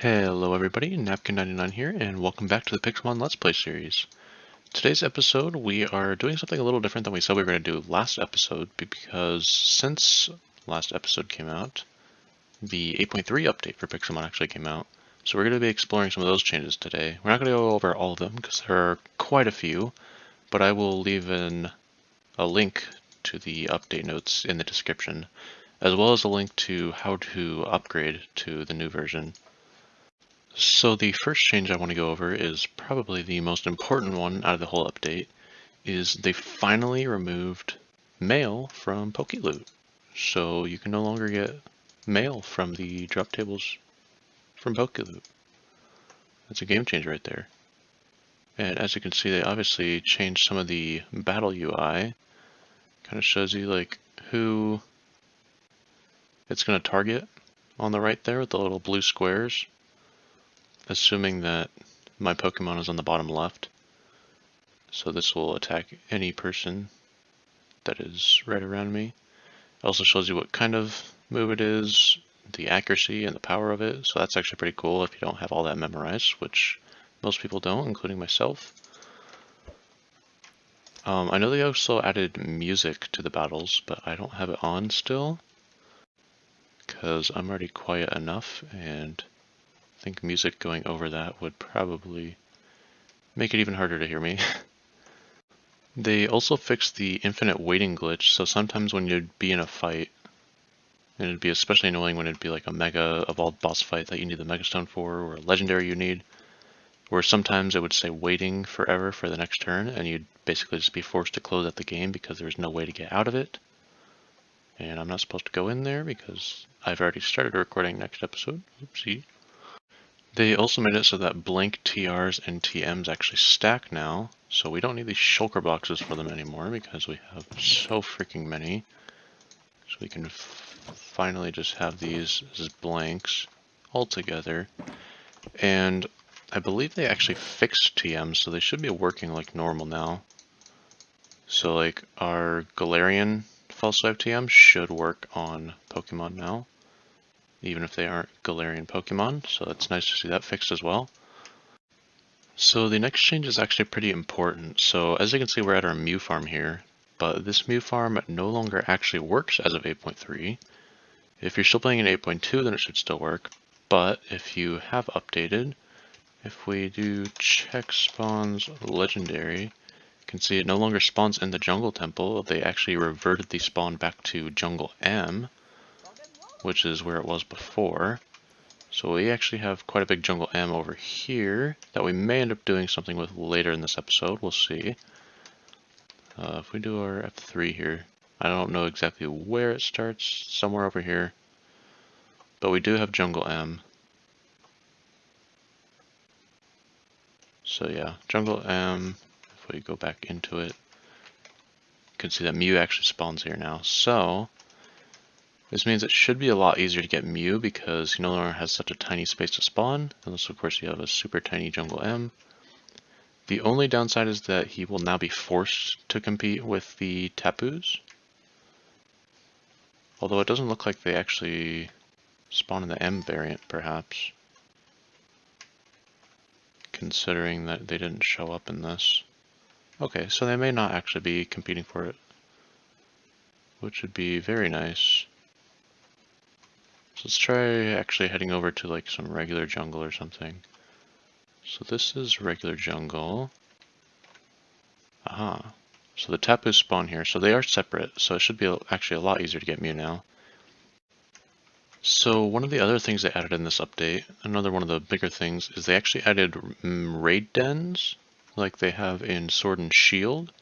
Hello everybody, Napkin99 here, and welcome back to the Pixelmon Let's Play series. Today's episode, we are doing something a little different than we said we were going to do last episode, because since last episode came out, the 8.3 update for Pixelmon actually came out. So we're going to be exploring some of those changes today. We're not going to go over all of them, because there are quite a few, but I will leave in a link to the update notes in the description, as well as a link to how to upgrade to the new version. So the first change I want to go over is probably the most important one out of the whole update, is they finally removed mail from PokeLoot. So you can no longer get mail from the drop tables from PokeLoot. That's a game changer right there. And as you can see, they obviously changed some of the battle UI. Kind of shows you like who it's going to target on the right there with the little blue squares. Assuming that my Pokemon is on the bottom left. So this will attack any person that is right around me. It also shows you what kind of move it is, the accuracy and the power of it. So that's actually pretty cool if you don't have all that memorized, which most people don't, including myself. I know they also added music to the battles, but I don't have it on still because I'm already quiet enough, and I think music going over that would probably make it even harder to hear me. They also fixed the infinite waiting glitch, so sometimes when you'd be in a fight, and it'd be especially annoying when it'd be like a mega evolved boss fight that you need the Mega Stone for, or a legendary you need, where sometimes it would say waiting forever for the next turn, and you'd basically just be forced to close out the game because there's no way to get out of it. And I'm not supposed to go in there because I've already started recording next episode. Oopsie. They also made it so that blank TRs and TMs actually stack now, so we don't need these shulker boxes for them anymore because we have so freaking many. So we can finally just have these as blanks all together. And I believe they actually fixed TMs, so they should be working like normal now. So like our Galarian false swipe TM should work on Pokemon now, even if they aren't Galarian Pokemon, so it's nice to see that fixed as well. So the next change is actually pretty important. So as you can see, we're at our Mew Farm here, but this Mew Farm no longer actually works as of 8.3. If you're still playing in 8.2, then it should still work, but if you have updated, if we do check spawns legendary, you can see it no longer spawns in the jungle temple. They actually reverted the spawn back to Jungle M, which is where it was before. So we actually have quite a big Jungle M over here that we may end up doing something with later in this episode. We'll see. If we do our F3 here, I don't know exactly where it starts, somewhere over here. But we do have Jungle M. So yeah, Jungle M, if we go back into it, you can see that Mew actually spawns here now. So this means it should be a lot easier to get Mew because he no longer has such a tiny space to spawn, unless of course you have a super tiny Jungle M. The only downside is that he will now be forced to compete with the Tapus. Although it doesn't look like they actually spawn in the M variant, perhaps. Considering that they didn't show up in this. Okay, so they may not actually be competing for it, which would be very nice. So let's try actually heading over to like some regular jungle or something. So this is regular jungle. Aha. So the Tapu spawn here, so they are separate, so it should be actually a lot easier to get Mew now. So one of the other things they added in this update, another one of the bigger things, is they actually added raid dens, like they have in Sword and Shield.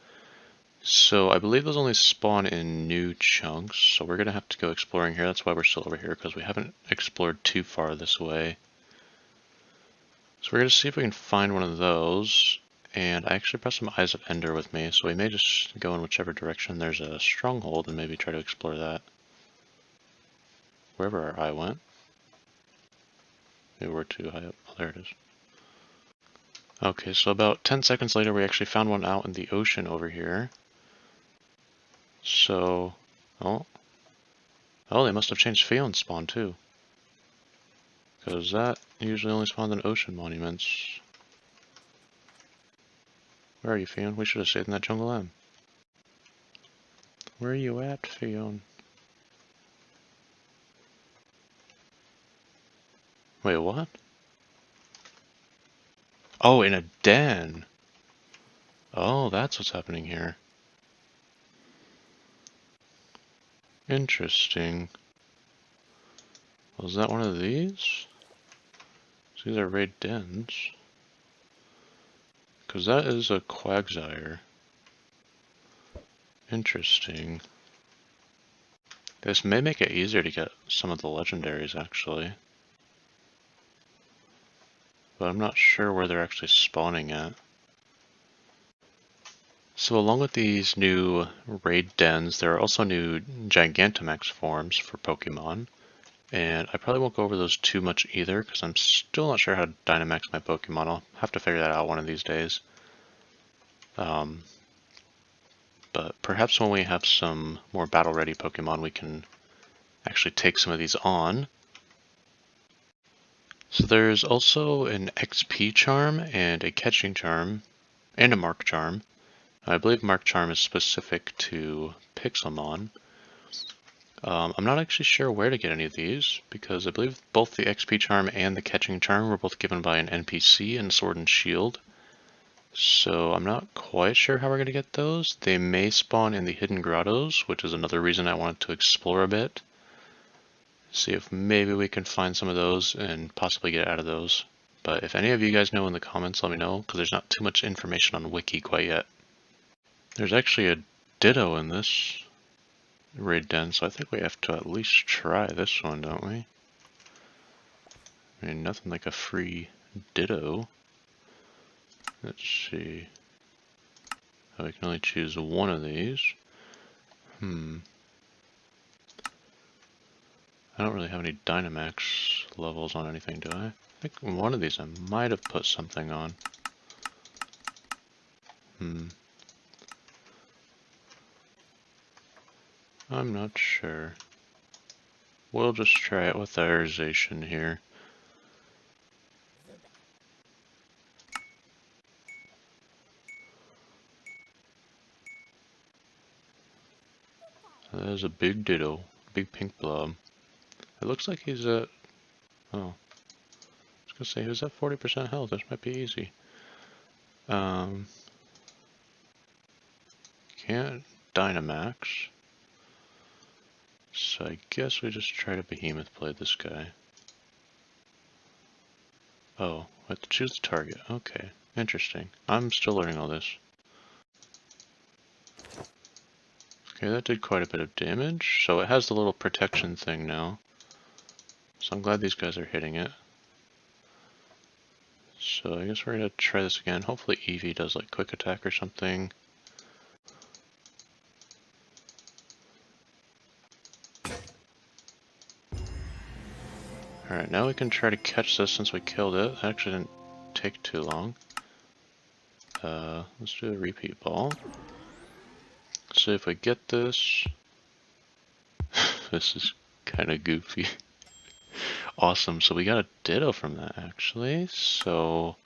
So I believe those only spawn in new chunks, so we're going to have to go exploring here. That's why we're still over here, because we haven't explored too far this way. So we're going to see if we can find one of those, and I actually brought some Eyes of Ender with me, so we may just go in whichever direction there's a stronghold and maybe try to explore that. Wherever our eye went. Maybe we're too high up. Oh, there it is. Okay, so about 10 seconds later we actually found one out in the ocean over here. So, oh, they must have changed Pheon's spawn too. Because that usually only spawns in ocean monuments. Where are you, Fion? We should have stayed in that jungle M. Where are you at, Fion? Wait, what? Oh, in a den! Oh, that's what's happening here. Interesting. Was that one of these? So these are raid dens. Because that is a Quagsire. Interesting. This may make it easier to get some of the legendaries, actually. But I'm not sure where they're actually spawning at. So along with these new raid dens, there are also new Gigantamax forms for Pokemon. And I probably won't go over those too much either, because I'm still not sure how to Dynamax my Pokemon. I'll have to figure that out one of these days. But perhaps when we have some more battle-ready Pokemon, we can actually take some of these on. So there's also an XP charm and a catching charm and a mark charm. I believe mark charm is specific to Pixelmon. I'm not actually sure where to get any of these, because I believe both the XP charm and the catching charm were both given by an NPC in Sword and Shield. So I'm not quite sure how we're going to get those. They may spawn in the hidden grottos, which is another reason I wanted to explore a bit. See if maybe we can find some of those and possibly get out of those. But if any of you guys know in the comments, let me know, because there's not too much information on Wiki quite yet. There's actually a Ditto in this raid den, so I think we have to at least try this one, don't we? I mean, nothing like a free Ditto. Let's see. Oh, we can only choose one of these. I don't really have any Dynamax levels on anything, do I? I think one of these I might have put something on. I'm not sure. We'll just try it with our Zacian here. There's a big Ditto, big pink blob. It looks like he's at, oh, I was gonna say he was at 40% health. This might be easy. Can't Dynamax. So I guess we just try to Behemoth play this guy. Oh, I have to choose the target. Okay, interesting. I'm still learning all this. Okay, that did quite a bit of damage. So it has the little protection thing now. So I'm glad these guys are hitting it. So I guess we're gonna try this again. Hopefully Eevee does like quick attack or something. Alright, now we can try to catch this since we killed it. That actually didn't take too long. Let's do a repeat ball. See if we get this. This is kind of goofy. Awesome, so we got a Ditto from that actually, so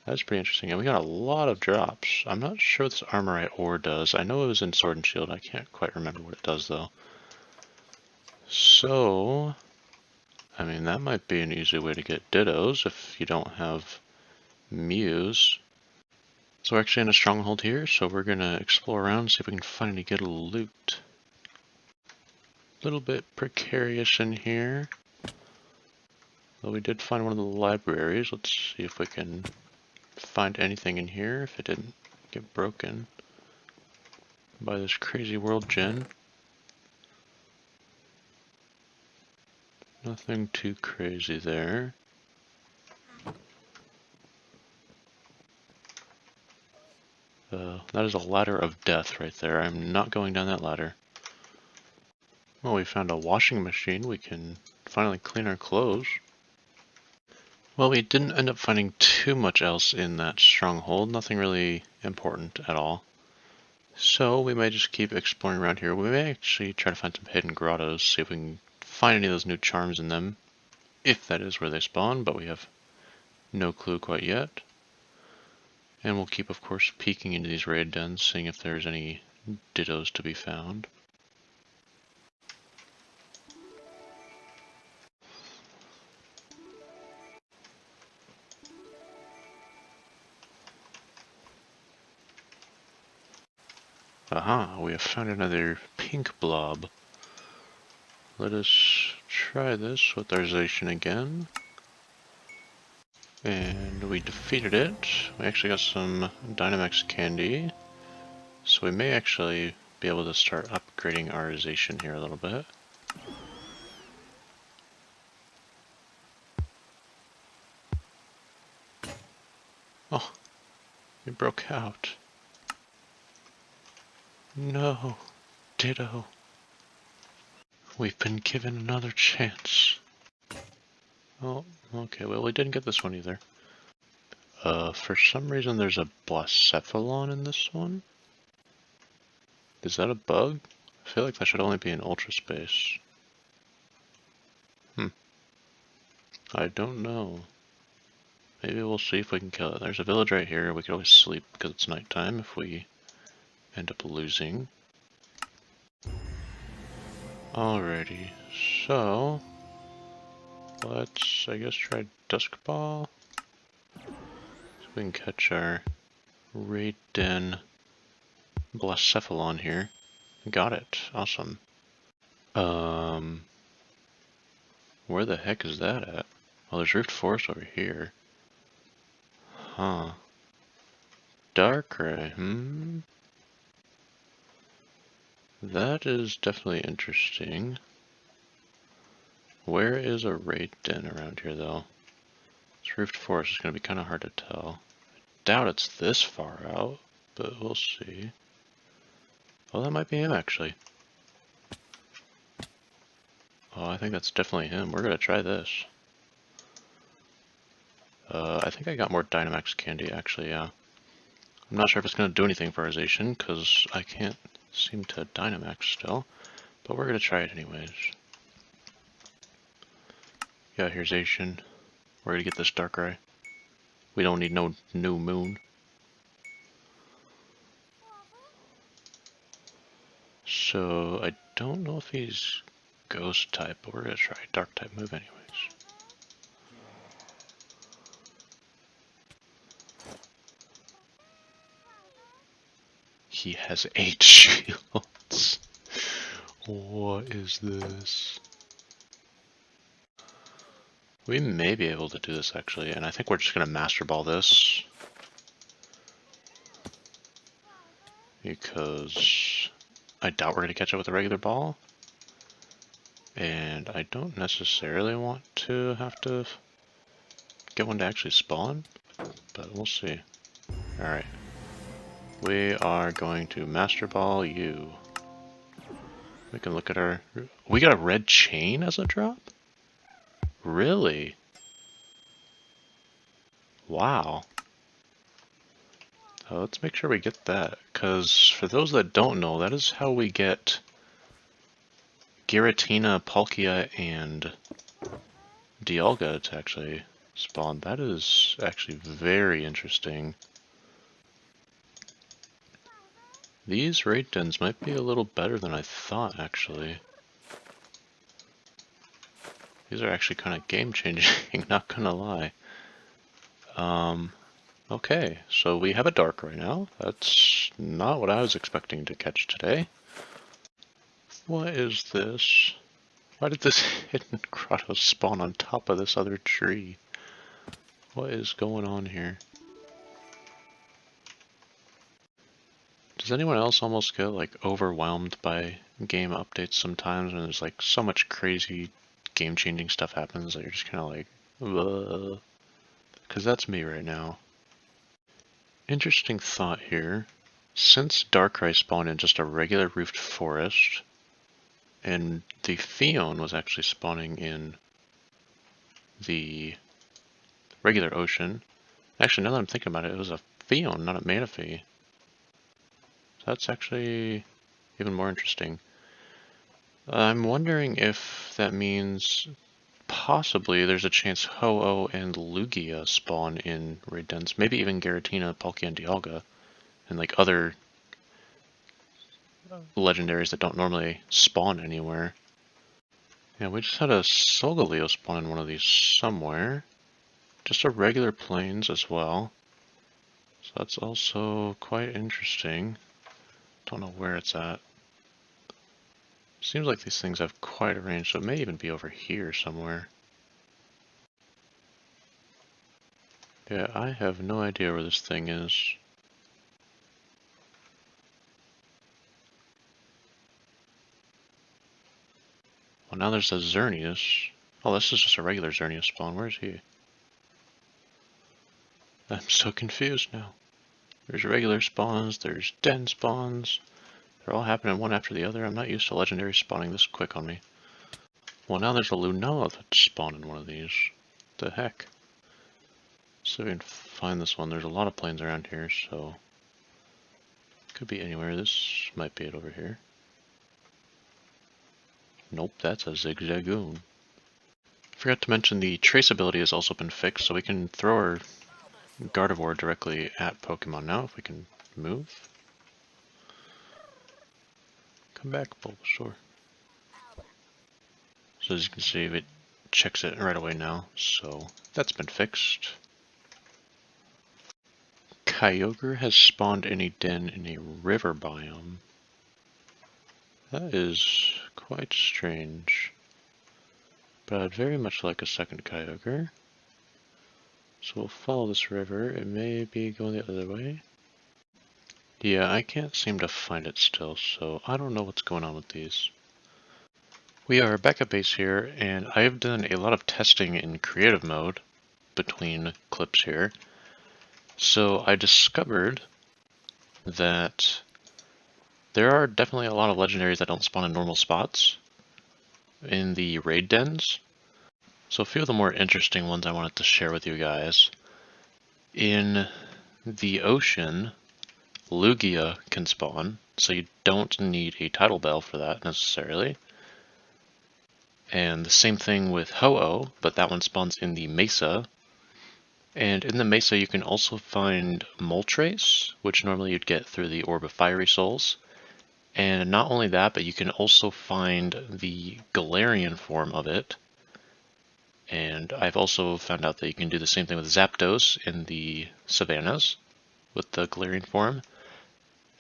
that's pretty interesting. And we got a lot of drops. I'm not sure what this Armorite ore does. I know it was in Sword and Shield, I can't quite remember what it does though. So, I mean, that might be an easy way to get Dittos if you don't have Mews. So we're actually in a stronghold here, so we're gonna explore around and see if we can find any good loot. A little bit precarious in here. Well, we did find one of the libraries. Let's see if we can find anything in here if it didn't get broken by this crazy world gen. Nothing too crazy there. That is a ladder of death right there. I'm not going down that ladder. Well, we found a washing machine. We can finally clean our clothes. Well, we didn't end up finding too much else in that stronghold. Nothing really important at all. So we may just keep exploring around here. We may actually try to find some hidden grottos, see if we can find any of those new charms in them. if that is where they spawn, but we have no clue quite yet. And we'll keep, of course, peeking into these raid dens, seeing if there's any dittos to be found. Aha, we have found another pink blob. Let us try this with our Zacian again. And we defeated it. We actually got some Dynamax candy. So we may actually be able to start upgrading our Zacian here a little bit. Oh, it broke out. No, Ditto. We've been given another chance. Oh, okay, well we didn't get this one either. For some reason there's a Blacephalon in this one. Is that a bug? I feel like that should only be in Ultra Space. I don't know. Maybe we'll see if we can kill it. There's a village right here. We could always sleep because it's nighttime if we end up losing. Alrighty, so let's, I guess, try Dusk Ball. So we can catch our Raid Den Blacephalon here. Got it. Awesome. Where the heck is that at? Oh, there's Rift Forest over here. Huh. Darkrai, That is definitely interesting. Where is a raid den around here, though? This Rift Forest is going to be kind of hard to tell. I doubt it's this far out, but we'll see. Oh, that might be him, actually. Oh, I think that's definitely him. We're going to try this. I think I got more Dynamax candy, actually, yeah. I'm not sure if it's going to do anything for our Zacian, because I can't seem to Dynamax still. But we're going to try it anyways. Yeah, here's Zacian. We're going to get this Darkrai. We don't need no new moon. So, I don't know if he's Ghost type, but we're going to try Dark type move anyways. He has 8 shields. What is this? We may be able to do this actually, and I think we're just going to Master Ball this. Because I doubt we're going to catch up with a regular ball. And I don't necessarily want to have to get one to actually spawn, but we'll see. Alright. We are going to Master Ball you. We can look at our... We got a red chain as a drop? Really? Wow. Let's make sure we get that, because for those that don't know, that is how we get Giratina, Palkia, and Dialga to actually spawn. That is actually very interesting. These raid dens might be a little better than I thought, actually. These are actually kind of game-changing, not gonna lie. Okay, so we have a Darkrai now. That's not what I was expecting to catch today. What is this? Why did this hidden grotto spawn on top of this other tree? What is going on here? Does anyone else almost get like overwhelmed by game updates sometimes when there's like so much crazy game-changing stuff happens that you're just kind of like, ugh? Because that's me right now. Interesting thought here. Since Darkrai spawned in just a regular roofed forest, and the Fion was actually spawning in the regular ocean. Actually, now that I'm thinking about it, it was a Fion, not a Manaphy. So that's actually even more interesting. I'm wondering if that means possibly there's a chance Ho-Oh and Lugia spawn in raid dens. Maybe even Giratina, Palkia, and Dialga. And like other legendaries that don't normally spawn anywhere. Yeah, we just had a Solgaleo spawn in one of these somewhere. Just a regular plains as well. So that's also quite interesting. Don't know where it's at. Seems like these things have quite a range, so it may even be over here somewhere. Yeah, I have no idea where this thing is. Well, now there's a Xerneas. Oh, this is just a regular Xerneas spawn. Where is he? I'm so confused now. There's regular spawns, there's den spawns. They're all happening one after the other. I'm not used to legendary spawning this quick on me. Well, now there's a Lunala that's spawned in one of these. What the heck? So we can find this one. There's a lot of plains around here, so could be anywhere. This might be it over here. Nope, that's a Zigzagoon. Forgot to mention the traceability has also been fixed, so we can throw our Gardevoir directly at Pokemon now if we can move. Come back, Bulbasaur. So as you can see, it checks it right away now, so that's been fixed. Kyogre has spawned in a den in a river biome. That is quite strange. But I'd very much like a second Kyogre. So we'll follow this river. It may be going the other way. Yeah, I can't seem to find it still, so I don't know what's going on with these. We are back at base here, and I have done a lot of testing in creative mode between clips here. So I discovered that there are definitely a lot of legendaries that don't spawn in normal spots in the raid dens. So a few of the more interesting ones I wanted to share with you guys. In the ocean, Lugia can spawn, so you don't need a tidal bell for that necessarily. And the same thing with Ho-Oh, but that one spawns in the mesa. And in the mesa you can also find Moltres, which normally you'd get through the Orb of Fiery Souls. And not only that, but you can also find the Galarian form of it. And I've also found out that you can do the same thing with Zapdos in the savannas with the Galarian form.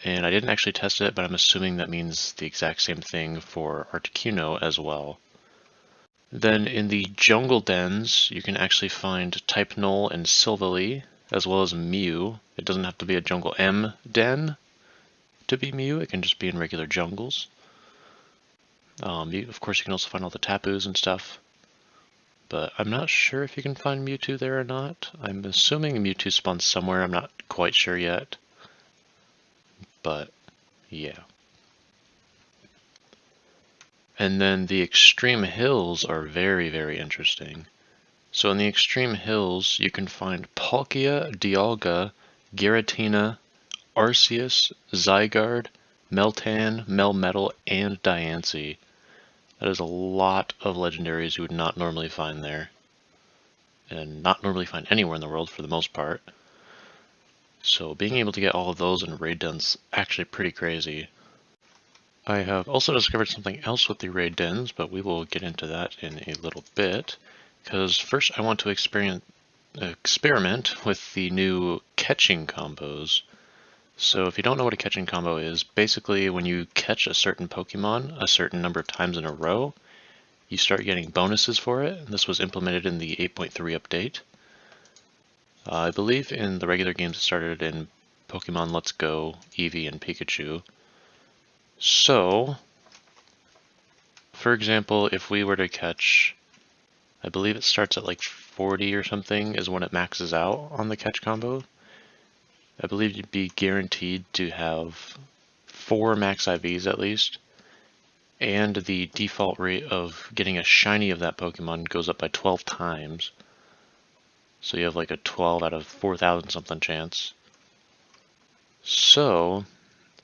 And I didn't actually test it, but I'm assuming that means the exact same thing for Articuno as well. Then in the jungle dens, you can actually find Type Null and Silvally, as well as Mew. It doesn't have to be a Jungle M den to be Mew, it can just be in regular jungles. Of course, you can also find all the Tapus and stuff. But I'm not sure if you can find Mewtwo there or not. I'm assuming Mewtwo spawns somewhere, I'm not quite sure yet. But, yeah. And then the extreme hills are very, very interesting. So in the extreme hills, you can find Palkia, Dialga, Giratina, Arceus, Zygarde, Meltan, Melmetal, and Diancie. That is a lot of legendaries you would not normally find there. And not normally find anywhere in the world for the most part. So being able to get all of those in raid dens actually pretty crazy. I have also discovered something else with the raid dens, but we will get into that in a little bit. Because first I want to experiment with the new catching combos. So if you don't know what a catching combo is, basically when you catch a certain Pokemon a certain number of times in a row, you start getting bonuses for it. And this was implemented in the 8.3 update. I believe in the regular games it started in Pokemon Let's Go, Eevee, and Pikachu. So, for example, if we were to catch, I believe it starts at like 40 or something is when it maxes out on the catch combo. I believe you'd be guaranteed to have 4 max IVs at least, and the default rate of getting a shiny of that Pokemon goes up by 12 times. So you have like a 12 out of 4,000 something chance. So,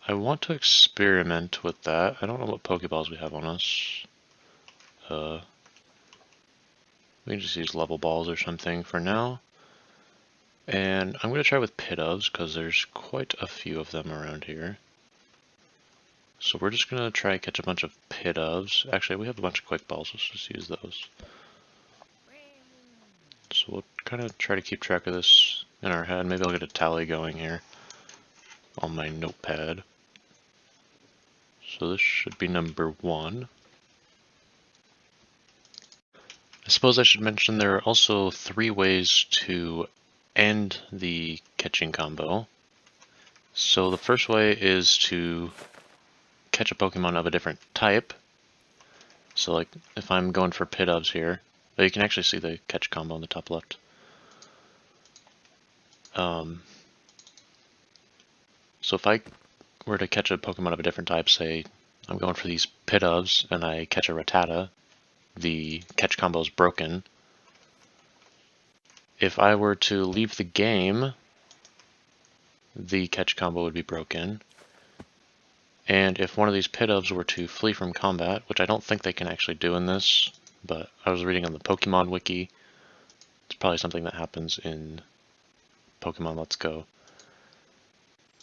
I want to experiment with that. I don't know what Pokeballs we have on us. We can just use level balls or something for now. And I'm going to try with pit-ofs because there's quite a few of them around here. So we're just going to try catch a bunch of pit-ofs. Actually, we have a bunch of quick balls. Let's just use those. So we'll kind of try to keep track of this in our head. Maybe I'll get a tally going here on my notepad. So this should be number 1. I suppose I should mention there are also 3 ways to end the catching combo. So the first way is to catch a Pokemon of a different type. So like if I'm going for pit-ofs here, but you can actually see the catch combo in the top left. So if I were to catch a Pokemon of a different type, say I'm going for these pit-ofs and I catch a Rattata, the catch combo is broken. If I were to leave the game, the catch combo would be broken. And if one of these pit-ofs were to flee from combat, which I don't think they can actually do in this, but I was reading on the Pokemon wiki, it's probably something that happens in Pokemon Let's Go,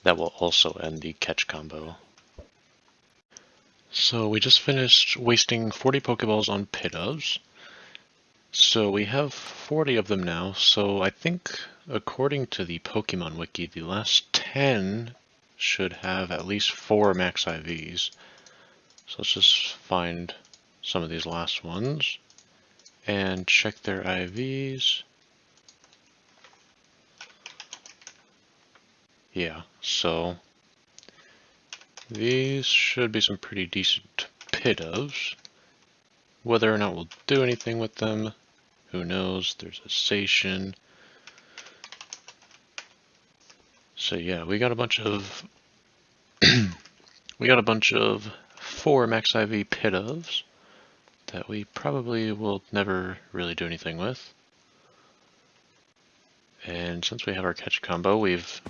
that will also end the catch combo. So we just finished wasting 40 Pokeballs on pit-ofs. So we have 40 of them now, so I think according to the Pokemon wiki, the last 10 should have at least 4 max IVs. So let's just find some of these last ones and check their IVs. Yeah, so these should be some pretty decent pit-ofs. Whether or not we'll do anything with them, who knows? There's a station. So yeah, we got a bunch of 4 max IV pit-ofs that we probably will never really do anything with. And since we have our catch combo, we've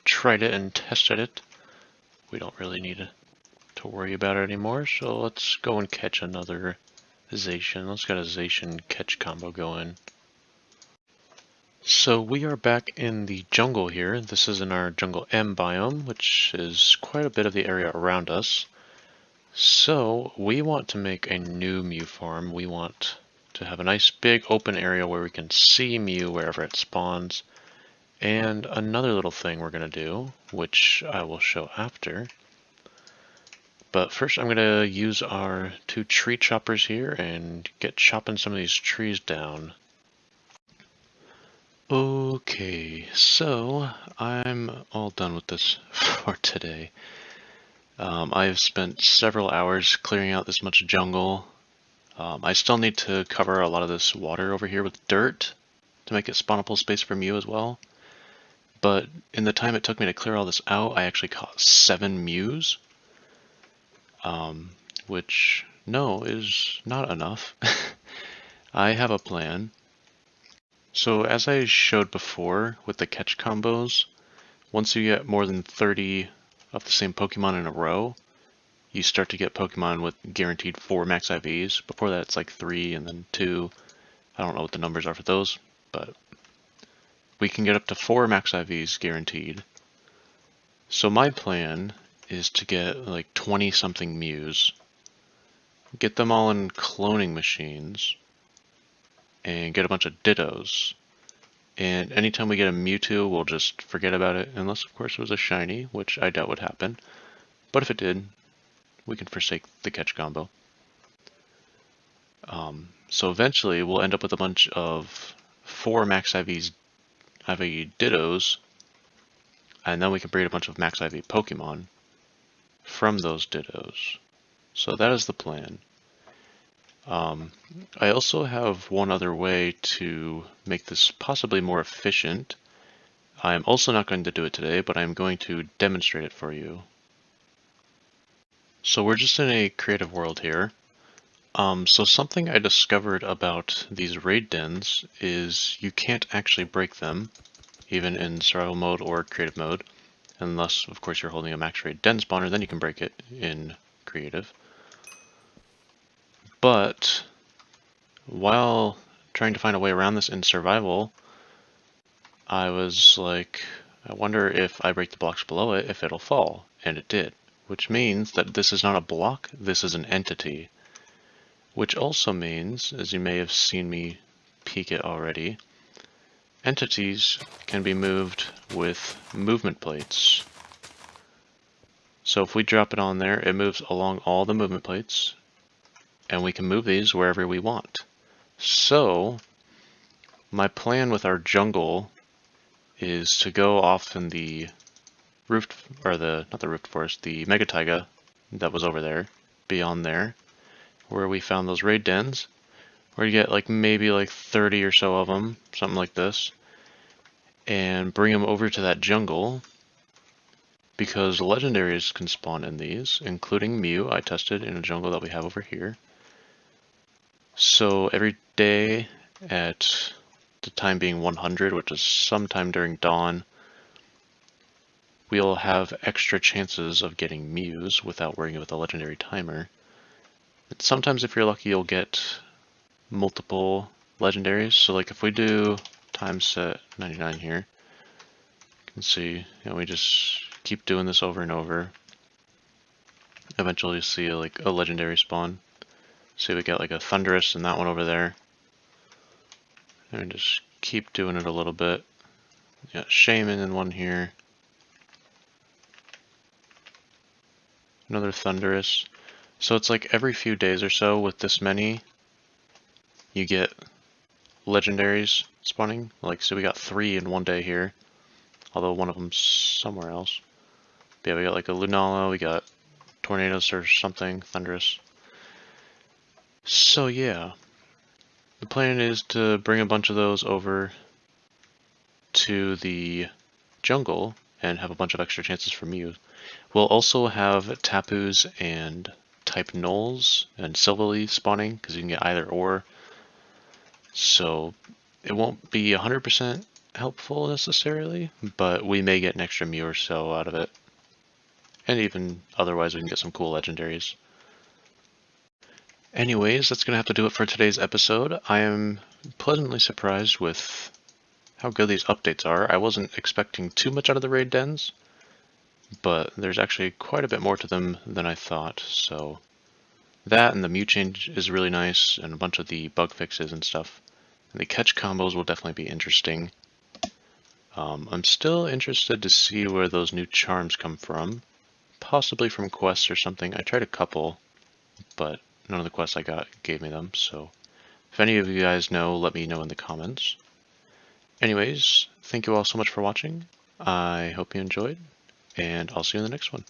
tried it and tested it. We don't really need to worry about it anymore, so let's go and catch another Zacian. Let's get a Zacian catch combo going. So we are back in the jungle here. This is in our Jungle M biome, which is quite a bit of the area around us. So we want to make a new Mew Farm. We want to have a nice big open area where we can see Mew wherever it spawns. And another little thing we're going to do, which I will show after. But first I'm going to use our 2 tree choppers here and get chopping some of these trees down. Okay, so I'm all done with this for today. I've spent several hours clearing out this much jungle. I still need to cover a lot of this water over here with dirt to make it spawnable space for Mew as well. But in the time it took me to clear all this out, I actually caught 7 Mews. Which, no, is not enough. I have a plan. So as I showed before with the catch combos, once you get more than 30 of the same Pokemon in a row, you start to get Pokemon with guaranteed 4 max IVs. Before that it's like 3 and then 2. I don't know what the numbers are for those, but we can get up to 4 max IVs guaranteed. So my plan is to get like 20 something Mews, get them all in cloning machines, and get a bunch of Dittos. And anytime we get a Mewtwo, we'll just forget about it, unless of course it was a shiny, which I doubt would happen. But if it did, we can forsake the catch combo. So eventually we'll end up with a bunch of 4 max IV Dittos, and then we can breed a bunch of max IV Pokemon from those Dittos. So that is the plan. I also have one other way to make this possibly more efficient. I'm also not going to do it today, but I'm going to demonstrate it for you. So we're just in a creative world here. So something I discovered about these raid dens is you can't actually break them, even in survival mode or creative mode, unless of course you're holding a max raid den spawner, then you can break it in creative. But while trying to find a way around this in survival, I was like, I wonder if I break the blocks below it, if it'll fall. And it did. Which means that this is not a block, this is an entity. Which also means, as you may have seen me peek it already, entities can be moved with movement plates. So if we drop it on there, it moves along all the movement plates, and we can move these wherever we want. So my plan with our jungle is to go off in the roofed, or not the roofed forest, the mega taiga that was over there, beyond there, where we found those raid dens, where you get like maybe like 30 or so of them, something like this, and bring them over to that jungle, because legendaries can spawn in these, including Mew. I tested in a jungle that we have over here. So every day at the time being 100, which is sometime during dawn, we'll have extra chances of getting Mews without worrying about the legendary timer. And sometimes if you're lucky, you'll get multiple legendaries. So like if we do time set 99 here, you can see, we just keep doing this over and over. Eventually you see like a legendary spawn. See, we got like a Thunderous and that one over there. And just keep doing it a little bit. Yeah, Shaman in one here. Another Thunderous. So it's like every few days or so with this many, you get legendaries spawning. Like, so we got 3 in one day here, although one of them's somewhere else. But yeah, we got like a Lunala, we got Tornadoes or something, Thunderous. So yeah, the plan is to bring a bunch of those over to the jungle and have a bunch of extra chances for Mew. We'll also have Tapus and type Nulls and Silvally spawning, because you can get either or. So it won't be 100% helpful necessarily, but we may get an extra Mew or so out of it. And even otherwise we can get some cool legendaries. Anyways, that's going to have to do it for today's episode. I am pleasantly surprised with how good these updates are. I wasn't expecting too much out of the raid dens, but there's actually quite a bit more to them than I thought. So that and the Mew change is really nice, and a bunch of the bug fixes and stuff. And the catch combos will definitely be interesting. I'm still interested to see where those new charms come from. Possibly from quests or something. I tried a couple, but none of the quests I got gave me them, so if any of you guys know, let me know in the comments. Anyways, thank you all so much for watching. I hope you enjoyed, and I'll see you in the next one.